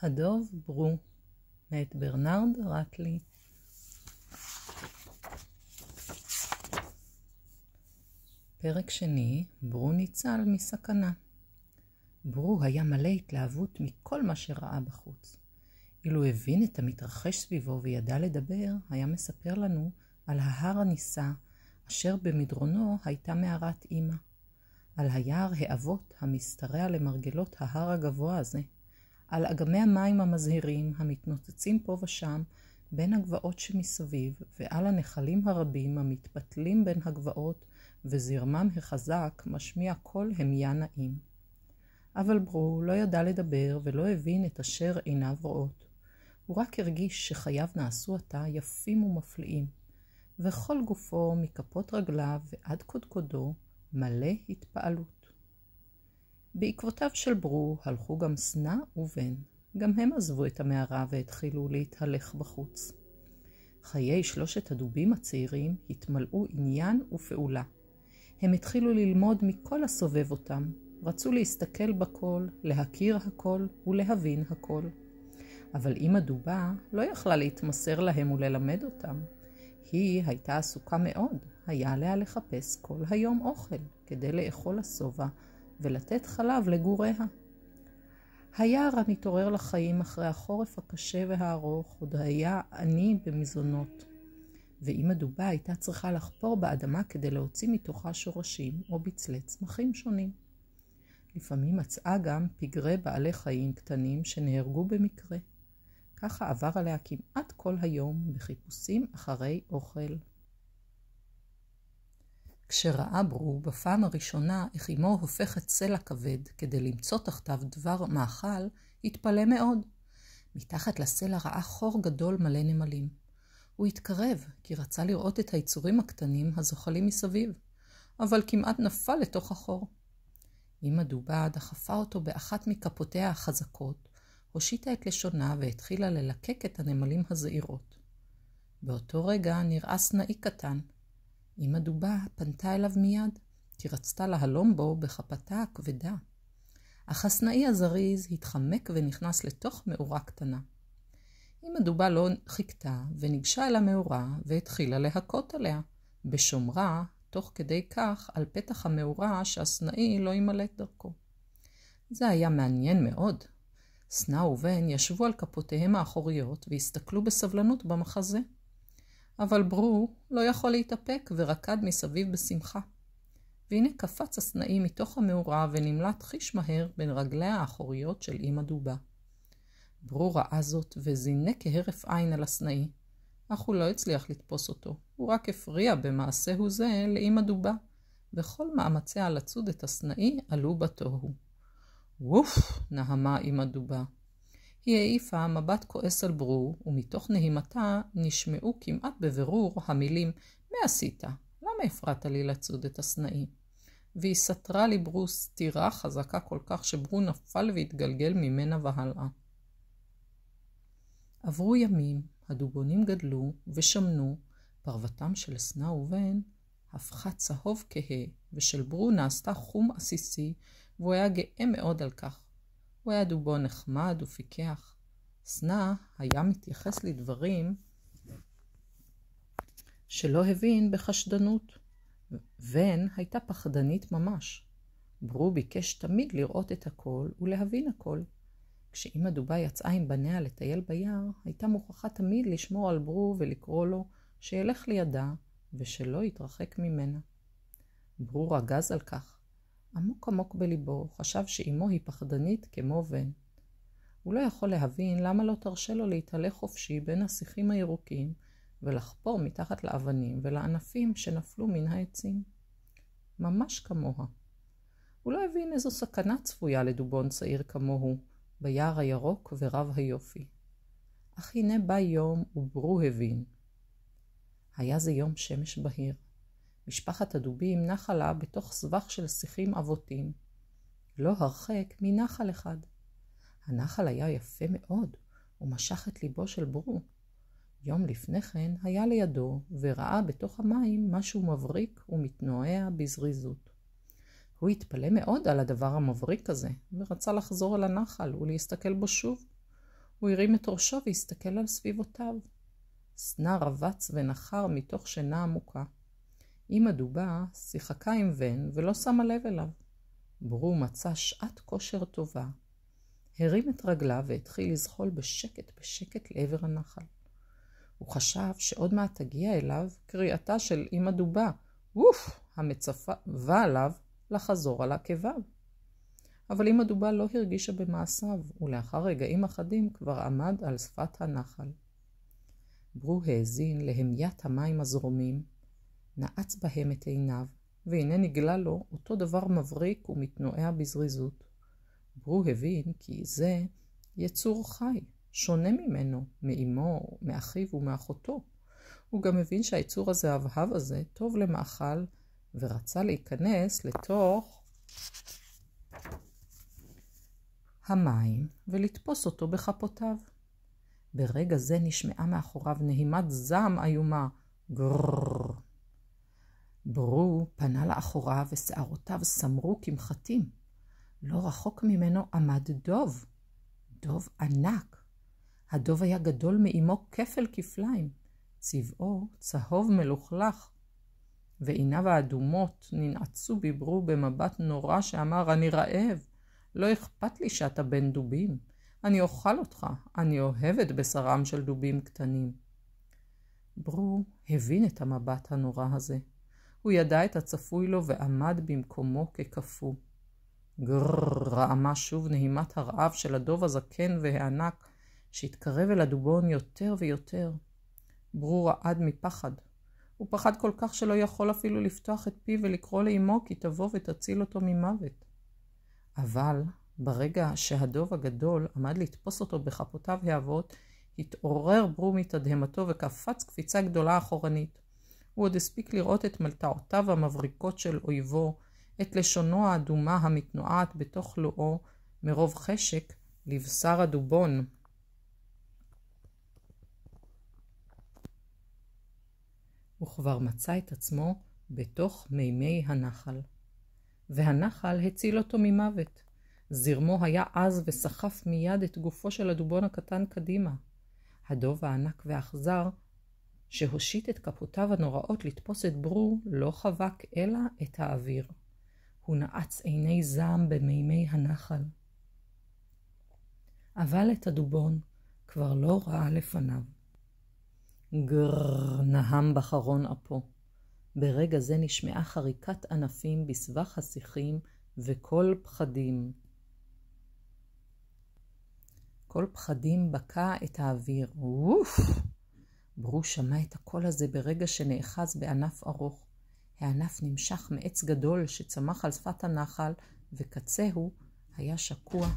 הדוב ברו, מאת ברנרד רטלי. פרק שני, ברו ניצל מסכנה. ברו היה מלא התלהבות מכל מה שראה בחוץ. אילו הבין את המתרחש סביבו וידע לדבר, היה מספר לנו על ההר הנישא, אשר במדרונו הייתה מערת אמא. על היער האבות המשתרע למרגלות ההר הגבוה הזה. על אגמי המים המזהירים המתנוצצים פה ושם בין הגבעות שמסביב, ועל הנחלים הרבים המתפתלים בין הגבעות, וזרמם החזק משמיע קול המיה נעים. אבל ברו לא ידע לדבר ולא הבין את אשר עיניו רואות. הוא רק הרגיש שחייו נעשו עתה יפים ומפליאים, וכל גופו מכפות רגליו ועד קודקודו מלא התפעלות. בעקבותיו של ברו הלכו גם סנה ובן. גם הם עזבו את המערה והתחילו להתהלך בחוץ. חיי שלושת הדובים הצעירים התמלאו עניין ופעולה. הם התחילו ללמוד מכל הסובב אותם, רצו להסתכל בכל, להכיר הכל ולהבין הכל. אבל אמא דובה לא יכלה להתמסר להם וללמד אותם. היא הייתה עסוקה מאוד, היה עליה לחפש כל היום אוכל כדי לאכול השובע ולתת חלב לגוריה. היער המתעורר לחיים אחרי החורף הקשה והארוך עוד היה עני במזונות, ואמא דובה הייתה צריכה לחפור באדמה כדי להוציא מתוכה שורשים או בצלי צמחים שונים. לפעמים מצאה גם פגרי בעלי חיים קטנים שנהרגו במקרה. ככה עבר עליה כמעט כל היום בחיפושים אחרי אוכל. כשראה ברו בפעם הראשונה איך אמו הופכת סלע כבד כדי למצוא תחתיו דבר מאכל, התפלא מאוד. מתחת לסלע ראה חור גדול מלא נמלים. הוא התקרב כי רצה לראות את היצורים הקטנים הזוחלים מסביב, אבל כמעט נפל לתוך החור. אמא דובה דחפה אותו באחת מכפותיה החזקות, הושיטה את לשונה והתחילה ללקק את הנמלים הזעירות. באותו רגע נראה סנאי קטן. אמא דובה פנתה אליו מיד, כי רצתה להלום בו בחפתה הכבדה. אך הסנאי הזריז התחמק ונכנס לתוך מאורה קטנה. אמא דובה לא חיכתה וניגשה אל המאורה והתחילה להכות עליה, בשומרה, תוך כדי כך על פתח המאורה שהסנאי לא ימלא את דרכו. זה היה מעניין מאוד. סנה ובן ישבו על כפותיהם האחוריות והסתכלו בסבלנות במחזה. אבל ברו לא יכול להתאפק ורקד מסביב בשמחה. והנה קפץ הסנאי מתוך המאורה ונמלט חיש מהר בין רגליה האחוריות של אמא דובה. ברו ראה זאת וזינק כהרף עין על הסנאי, אך הוא לא הצליח לתפוס אותו. הוא רק הפריע במעשהו זה לאמא דובה, וכל מאמציה לצוד את הסנאי עלו בתוהו. ווף! נהמה אמא דובה. היא העיפה מבט כועס על ברו, ומתוך נהימתה נשמעו כמעט בבירור המילים, מה עשית? למה הפרעת לי לצוד את הסנאי? והיא סתרה לברו סתירה חזקה כל כך שברו נפל והתגלגל ממנה והלאה. עברו ימים, הדובונים גדלו ושמנו, פרוותם של סנה ובן הפכה צהוב כהה, ושל ברו נעשתה חום עסיסי, והוא היה גאה מאוד על כך. הוא היה דובון נחמד ופיקח. סנה היה מתייחס לדברים שלא הבין בחשדנות. בן הייתה פחדנית ממש. ברו ביקש תמיד לראות את הכל ולהבין הכל. כשאמא דובה יצאה עם בניה לטייל ביער, הייתה מוכרחה תמיד לשמור על ברו ולקרוא לו שילך לידה ושלא יתרחק ממנה. ברו רגז על כך. עמוק עמוק בליבו חשב שאמו היא פחדנית כמו בן. הוא לא יכול להבין למה לא תרשה לו להתהלך חופשי בין השיחים הירוקים ולחפור מתחת לאבנים ולענפים שנפלו מן העצים. ממש כמוה. הוא לא הבין איזו סכנה צפויה לדובון צעיר כמוהו ביער הירוק ורב היופי. אך הנה בא יום וברו הבין. היה זה יום שמש בהיר. משפחת הדובים נחה לה בתוך סבך של שיחים אבותים. לא הרחק מנחל אחד. הנחל היה יפה מאוד, ומשך את ליבו של ברו. יום לפני כן היה לידו, וראה בתוך המים משהו מבריק ומתנועע בזריזות. הוא התפלא מאוד על הדבר המבריק הזה, ורצה לחזור אל הנחל ולהסתכל בו שוב. הוא הרים את ראשו והסתכל על סביבותיו. סנה רבץ ונחר מתוך שינה עמוקה. אמא דובה שיחקה עם בן ולא שמה לב אליו. ברו מצא שעת כושר טובה. הרים את רגליו והתחיל לזחול בשקט לעבר הנחל. הוא חשב שעוד מעט תגיע אליו קריאתה של אמא דובה, ווף, המצווה עליו לחזור על עקביו. אבל אמא דובה לא הרגישה במעשיו, ולאחר רגעים אחדים כבר עמד על שפת הנחל. ברו האזין להמיית המים הזורמים, נעץ בהם את עיניו, והנה נגלה לו אותו דבר מבריק ומתנועע בזריזות. ברו הבין כי זה יצור חי, שונה ממנו, מאמו, מאחיו ומאחותו. הוא גם הבין שהיצור הזהבהב הזה טוב למאכל, ורצה להיכנס לתוך המים ולתפוס אותו בכפותיו. ברגע זה נשמעה מאחוריו נהימת זעם איומה, גרררר. ברו פנה לאחוריו ושערותיו סמרו כמחטים. לא רחוק ממנו עמד דוב, דוב ענק. הדוב היה גדול מאמו כפל כפליים, צבעו צהוב מלוכלך, ועיניו האדומות ננעצו בברו במבט נורא שאמר, אני רעב, לא אכפת לי שאתה בן דובים, אני אוכל אותך, אני אוהב את בשרם של דובים קטנים. ברו הבין את המבט הנורא הזה. הוא ידע את הצפוי לו ועמד במקומו כקפוא. רעמה שוב נהימת הרעב של הדוב הזקן והענק, שהתקרב אל הדובון יותר ויותר. ברו רעד מפחד. הוא פחד כל כך שלא יכול אפילו לפתוח את פיו ולקרוא לאמו כי תבוא ותציל אותו ממוות. אבל ברגע שהדוב הגדול עמד לתפוס אותו בכפותיו העבות, התעורר ברו מתדהמתו וקפץ קפיצה גדולה אחורנית. הוא עוד הספיק לראות את מלטעותיו המבריקות של אויבו, את לשונו האדומה המתנועעת בתוך לואו מרוב חשק לבשר הדובון. הוא כבר מצא את עצמו בתוך מימי הנחל. והנחל הציל אותו ממוות. זרמו היה עז וסחף מיד את גופו של הדובון הקטן קדימה. הדוב הענק והאכזר, שהושיט את כפותיו הנוראות לתפוס את ברו, לא חבק אלא את האוויר. הוא נעץ עיני זעם במימי הנחל. אבל את הדובון כבר לא ראה לפניו. נהם בחרון אפו. ברגע זה נשמעה חריקת ענפים בסבך השיחים וקול פחדים. קול פחדים בקע את האוויר. ווף! ברו שמע את הקול הזה ברגע שנאחז בענף ארוך. הענף נמשך מעץ גדול שצמח על שפת הנחל, וקצהו היה שקוע.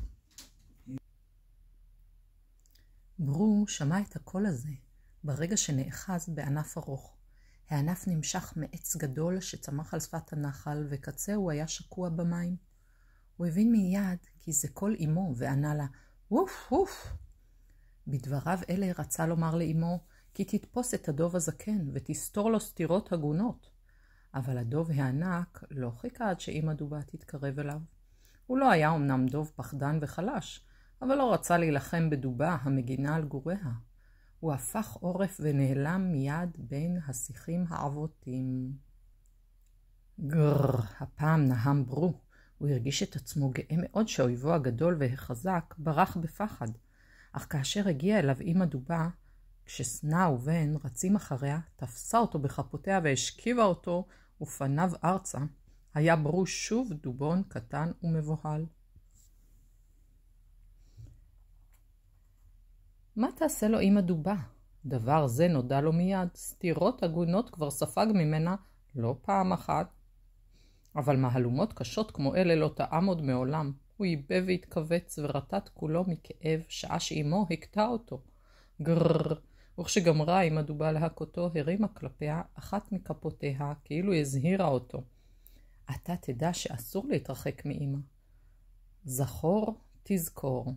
ברו שמע את הקול הזה ברגע שנאחז בענף ארוך. הענף נמשך מעץ גדול שצמח על שפת הנחל, וקצהו היה שקוע במים. הוא הבין מיד כי זה קול אמו, וענה לה, ווף ווף. בדבריו אלה רצה לומר לאמו, כי תתפוס את הדוב הזקן ותסתור לו סתירות הגונות. אבל הדוב הענק לא חיכה עד שאמא דובה תתקרב אליו. הוא לא היה אמנם דוב פחדן וחלש, אבל לא רצה להילחם בדובה המגינה על גוריה. הוא הפך עורף ונעלם מיד בין השיחים העבותים. הפעם נהם ברו. הוא הרגיש את עצמו גאה מאוד שאויבו הגדול והחזק ברח בפחד. אך כאשר הגיע אליו אמא דובה, כשסנה ובן רצים אחריה, תפסה אותו בכפותיה והשכיבה אותו ופניו ארצה. היה ברו שוב דובון קטן ומבוהל. מה תעשה לו אמא דובה? דבר זה נודע לו מיד. סתירות הגונות כבר ספג ממנה לא פעם אחת. אבל מהלומות קשות כמו אלה לא טעם עוד מעולם. הוא ייבא והתכווץ ורטט כולו מכאב שעה שאמו הכתה אותו. וכשגמרה אמא דובה להכותו, הרימה כלפיה אחת מכפותיה כאילו הזהירה אותו. אתה תדע שאסור להתרחק מאמא. זכור תזכור.